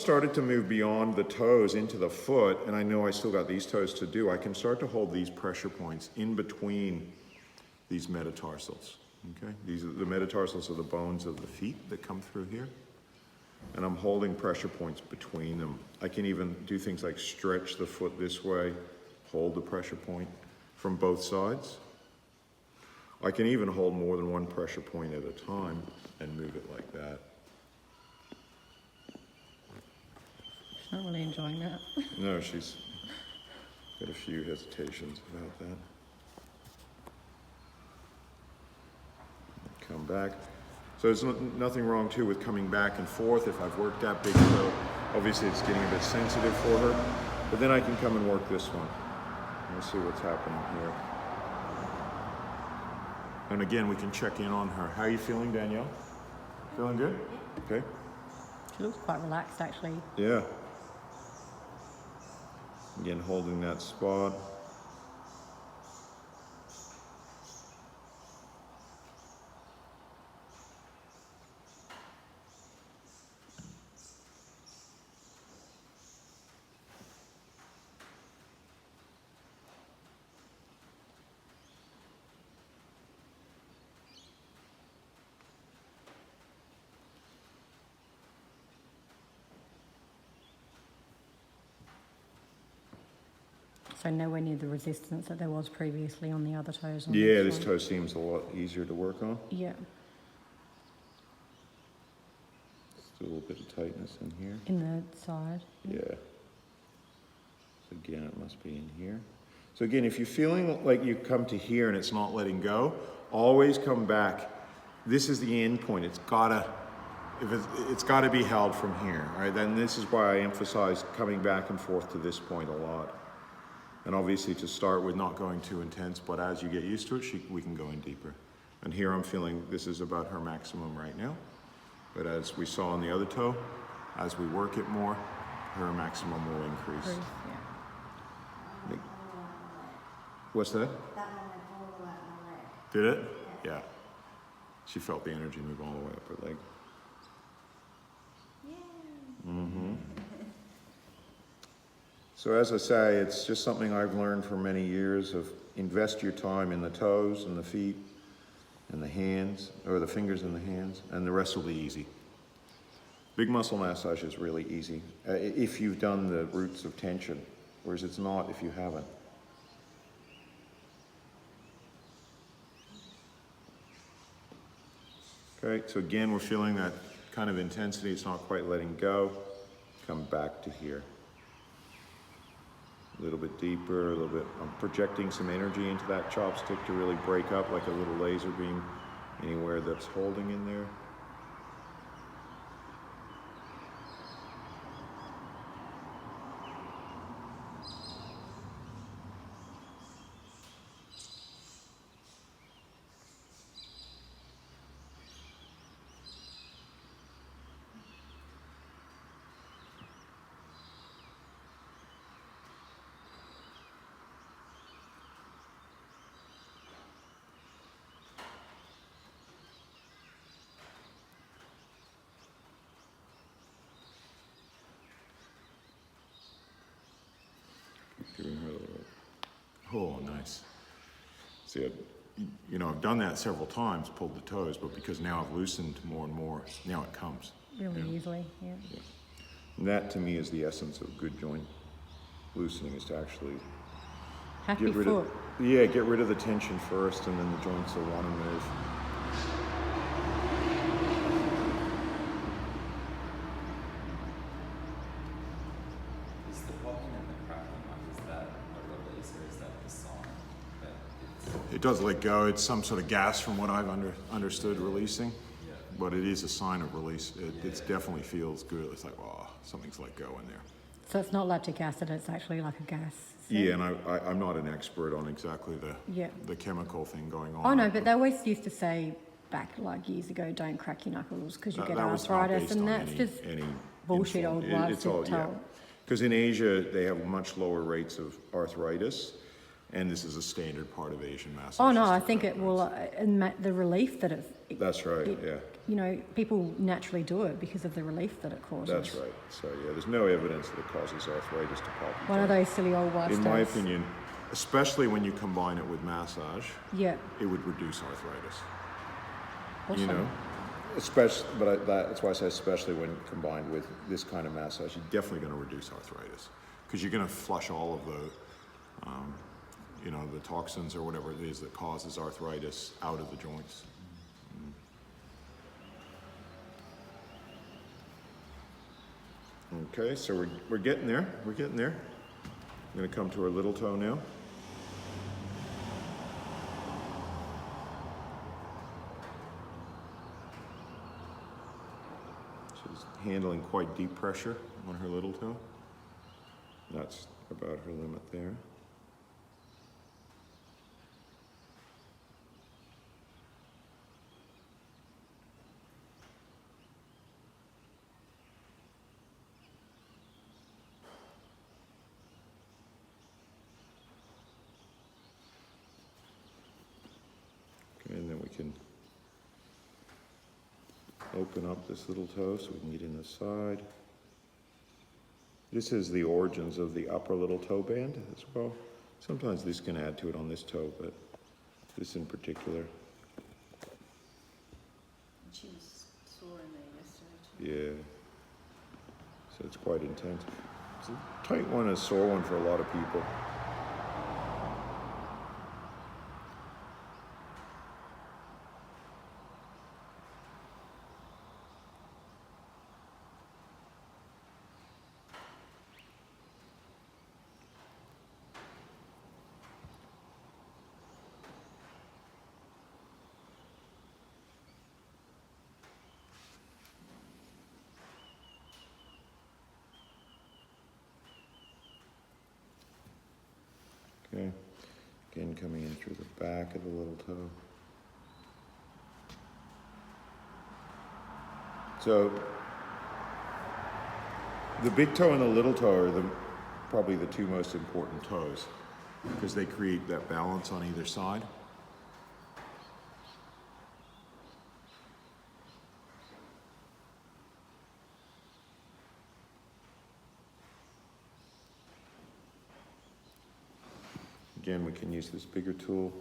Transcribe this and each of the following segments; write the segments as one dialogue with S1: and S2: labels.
S1: started to move beyond the toes into the foot, and I know I still got these toes to do, I can start to hold these pressure points in between these metatarsals, okay? These are the metatarsals are the bones of the feet that come through here. And I'm holding pressure points between them. I can even do things like stretch the foot this way, hold the pressure point from both sides. I can even hold more than one pressure point at a time and move it like that.
S2: She's not really enjoying that.
S1: No, she's got a few hesitations about that. Come back. So there's nothing wrong too with coming back and forth. If I've worked that big toe, obviously it's getting a bit sensitive for her, but then I can come and work this one. We'll see what's happening here. And again, we can check in on her. How are you feeling, Danielle? Feeling good? Okay.
S2: She looks quite relaxed, actually.
S1: Yeah. Again, holding that spot.
S2: So nowhere near the resistance that there was previously on the other toes.
S1: Yeah, this toe seems a lot easier to work on.
S2: Yeah.
S1: Still a little bit of tightness in here.
S2: In the side.
S1: Yeah. So again, it must be in here. So again, if you're feeling like you come to here and it's not letting go, always come back. This is the end point. It's gotta be held from here. All right. Then this is why I emphasize coming back and forth to this point a lot. And obviously to start with not going too intense, but as you get used to it, we can go in deeper. And here I'm feeling this is about her maximum right now. But as we saw on the other toe, as we work it more, her maximum will increase.
S2: Yeah.
S1: What's that?
S3: That one went all the way up my leg.
S1: Did it? Yeah. She felt the energy move all the way up her leg.
S3: Yeah.
S1: Mm-hmm. So as I say, it's just something I've learned for many years of invest your time in the toes and the feet and the hands, or the fingers and the hands, and the rest will be easy. Big muscle massage is really easy if you've done the roots of tension, whereas it's not if you haven't. Okay, so again, we're feeling that kind of intensity. It's not quite letting go. Come back to here. A little bit deeper, a little bit. I'm projecting some energy into that chopstick to really break up like a little laser beam anywhere that's holding in there. Giving her a little, oh, nice. See, I've done that several times, pulled the toes, but because now I've loosened more and more, now it comes.
S2: Really easily, yeah.
S1: And that to me is the essence of good joint loosening, is to actually
S2: Happy
S1: get rid
S2: foot.
S1: get rid of the tension first, and then the joints will want to move. It does let go. It's some sort of gas from what I've understood releasing, but it is a sign of release. It definitely feels good. It's like, oh, something's let go in there.
S2: So it's not lactic acid, it's actually like a gas. So.
S1: Yeah, and I'm not an expert on exactly the chemical thing going on.
S2: Oh no, but they always used to say back like years ago, don't crack your knuckles because you get arthritis, and that's just bullshit old wives' tale.
S1: Because in Asia, they have much lower rates of arthritis. And this is a standard part of Asian massage.
S2: Oh no, I think it will, the relief that it.
S1: That's right, yeah.
S2: you know, people naturally do it because of the relief that it causes.
S1: That's right. So yeah, there's no evidence that it causes arthritis to palpate.
S2: One of those silly old wives'
S1: In my
S2: tales.
S1: opinion, especially when you combine it with massage,
S2: Yeah.
S1: it would reduce arthritis.
S2: Awesome.
S1: You know, especially, but that's why I say especially when combined with this kind of massage, you're definitely going to reduce arthritis because you're going to flush all of the, you know, the toxins or whatever it is that causes arthritis out of the joints. Okay, so we're getting there. We're getting there. I'm going to come to our little toe now. She's handling quite deep pressure on her little toe. That's about her limit there. And then we can open up this little toe so we can get in the side. This is the origins of the upper little toe band as well. Sometimes this can add to it on this toe, but this in particular.
S3: She was sore in there yesterday too.
S1: Yeah. So it's quite intense. It's a tight one, a sore one for a lot of people. Okay, again coming in through the back of the little toe. So the big toe and the little toe are probably the two most important toes because they create that balance on either side. Again, we can use this bigger tool.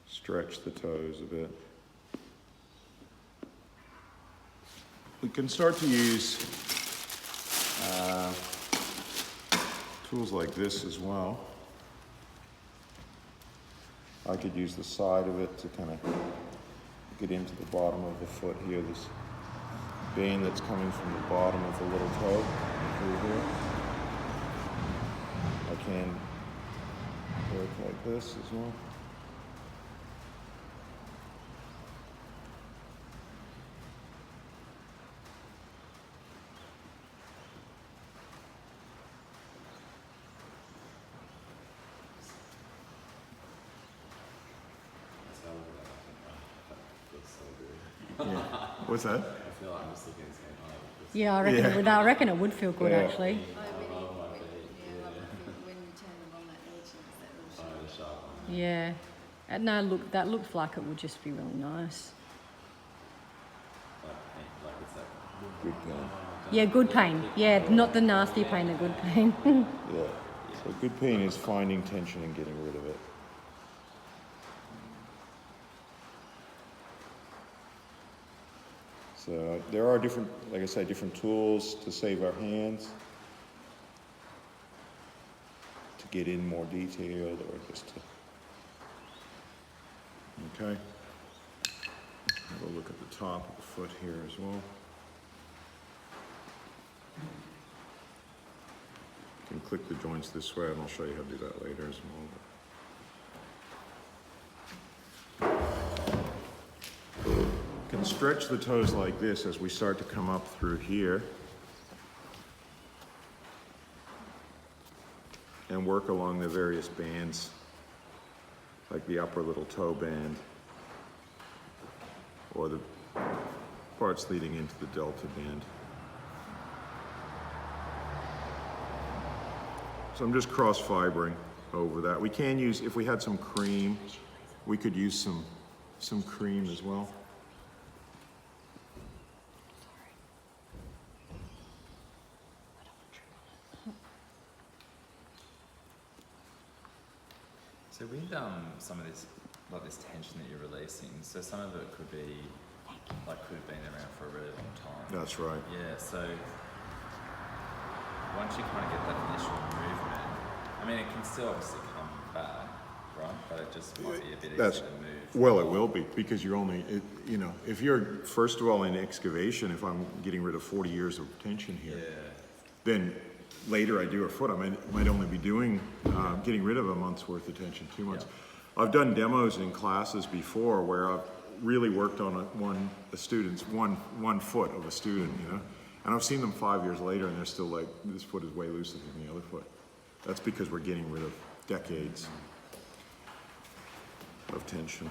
S1: Stretch the toes a bit. We can start to use tools like this as well. I could use the side of it to kind of get into the bottom of the foot here, this vein that's coming from the bottom of the little toe through here. I can work like this as well. Yeah. What's that?
S4: I feel like I'm just looking and saying, oh, this
S2: Yeah, I reckon,
S1: Yeah.
S2: It would, I reckon it would feel good
S1: Yeah.
S2: actually.
S3: When you turn them on that edge, it's that little
S4: the sharp one.
S2: Yeah. No, look, that looked like it would just be really nice.
S4: Like it's that.
S1: Good pain.
S2: Yeah, good pain. Yeah, not the nasty pain, the good pain.
S1: Yeah. So good pain is finding tension and getting rid of it. So there are different, like I said, different tools to save our hands, to get in more detailed or just to, okay. Have a look at the top of the foot here as well. You can click the joints this way and I'll show you how to do that later as well. Can stretch the toes like this as we start to come up through here and work along the various bands, like the upper little toe band or the parts leading into the delta band. So I'm just cross fibering over that. We can use, if we had some cream, we could use some cream as well.
S4: So with some of this, like this tension that you're releasing, so some of it could be, like could have been around for a really long time.
S1: That's right.
S4: Yeah, so once you kind of get that initial movement, I mean, it can still obviously come back, right? But it just might be a bit easier to move.
S1: Well, it will be, because you're only, you know, if you're, first of all, in excavation, if I'm getting rid of 40 years of tension here, then later I do a foot, I might only be doing, getting rid of a month's worth of tension, 2 months. Yeah. I've done demos in classes before where I've really worked on one foot of a student, you know, and I've seen them 5 years later and they're still like, this foot is way looser than the other foot. That's because we're getting rid of decades of tension.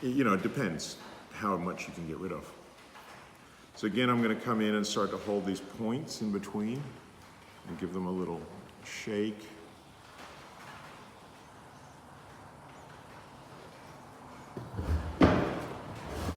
S1: You know, it depends how much you can get rid of. So again, I'm going to come in and start to hold these points in between and give them a little shake.